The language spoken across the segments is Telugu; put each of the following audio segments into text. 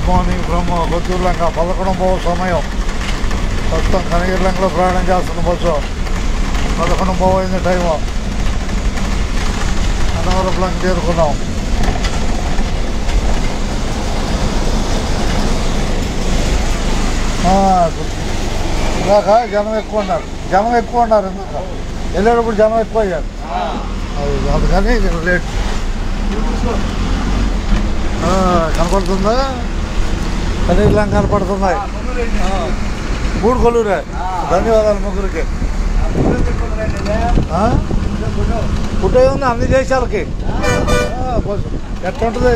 గుడ్ మార్నింగ్ ఫ్రమ్ కొత్తూరులంక 11వ సమయం. ప్రస్తుతం కనగిరిలంకలో ప్రయాణం చేస్తున్న బస్సు 11:30 అయింది టైము. అన్నవరపులంక చేరుకున్నాం. ఇందాక జనం ఎక్కువ ఉన్నారు ఇందాక వెళ్ళేటప్పుడు జనం ఎక్కువ అయ్యారు. అందుకని లేట్. కనపడుతుందా? కనీర్లం కనపడుతున్నాయి. 3 కొలువురే. ధన్యవాదాలు ముగ్గురికి. ఫుడ్ ఉంది అన్ని దేశాలకి. ఎట్లుంటుంది?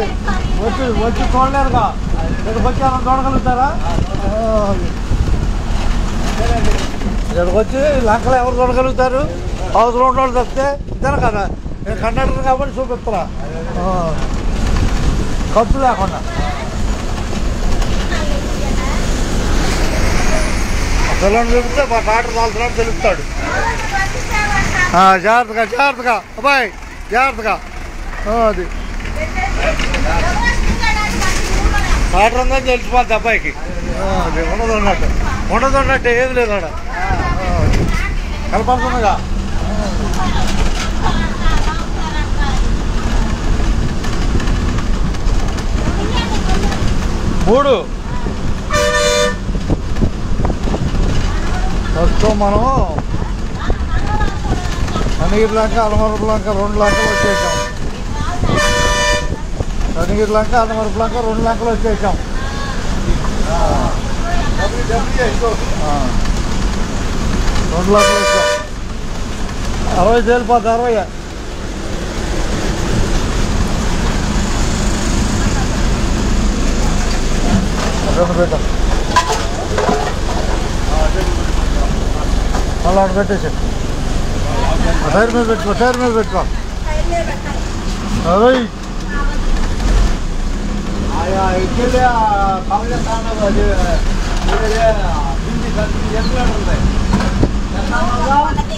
వచ్చి చూడలేరుగా. ఇక్కడికి వచ్చి అలా చూడగలుగుతారా? ఇక్కడికి వచ్చి లంకలో ఎవరు చూడగలుగుతారు? అవసరం ఉన్నోళ్ళు తప్పితే ఇద్దరు కదా. నేను కండక్టర్ కాబట్టి చూపిస్తారా ఖర్చు లేకుండా. పిల్లలు చూపిస్తే మా డాక్టర్ కాల్సినట్టు తెలుస్తాడు. జాగ్రత్తగా అబ్బాయి జాగ్రత్తగా. అది డాక్టర్ ఉందని తెలిసిపోద్ది అబ్బాయికి. అది ఉండదున్నట్టు ఏది లేదు అక్కడ. కనపడుతుందిగా. మూడు ప్రస్తుతం మనం కనగిరిలంక అన్నవరపులంక 2 లంకలు వచ్చేసాం. కనగిరిలంక అన్నవరపులంక 2 లంకలు వచ్చేసాం. 2 లంకలు వచ్చాం. 60 తేలిపోద్ది. 60 పెట్టాం. అలా పెట్టేసి టైర్ మీద పెట్టుకో. అదే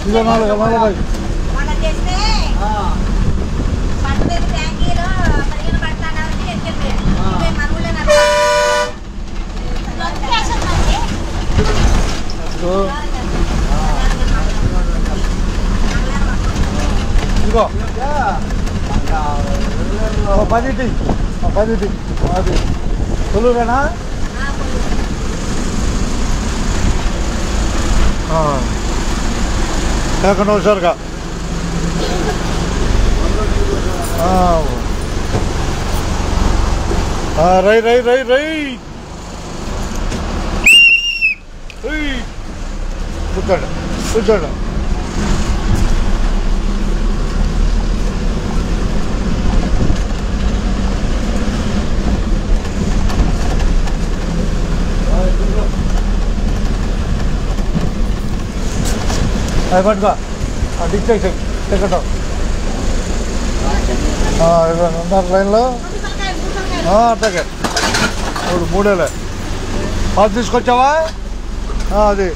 ఇది 40 ఇదిగో 10 అది తొలువేనా? లేకుండా హుషారుగా. రై కూర్చోండి. అది పట్టుకో. డిక్టేక్ టికెట్ ఉన్నారు లైన్లో. అట్లాగే 3 పాస్ తీసుకొచ్చావా? అది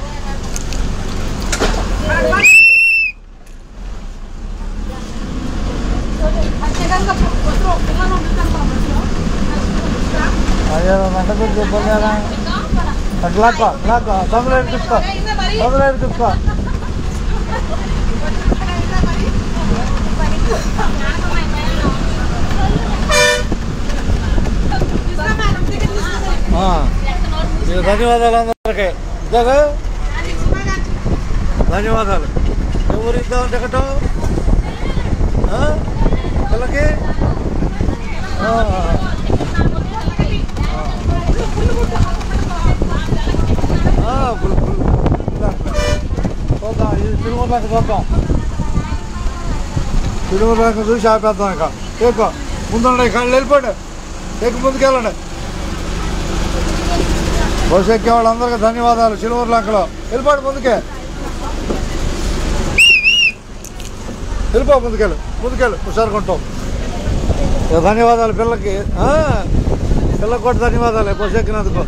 అయ్యారంటే చెప్పాలి కదా. అట్లా తొందర తీసుకో. ధన్యవాదాలు అందరికీ. ధన్యవాదాలు. ఎవరు ఇద్దాం టికెట్ పిల్లకి? చూద్దాం. ఇది తిరుమలకి చూద్దాం. తిరుమలకి చూసి ఆపేద్దాం. ఇక ఎక్కువ ముందుండే కళ్ళు వెళ్ళిపోండి. ముందుకెళ్ళండి. బస్సు ఎక్కే వాళ్ళందరికీ ధన్యవాదాలు. చిలువూరులంకలో వెళ్ళిపోండి. ముందుకే వెళ్ళిపో. ముందుకెళ్ళు హుషారుకుంటాం. ధన్యవాదాలు పిల్లకి. పిల్లకి కూడా ధన్యవాదాలు బస్సు ఎక్కినందుకు.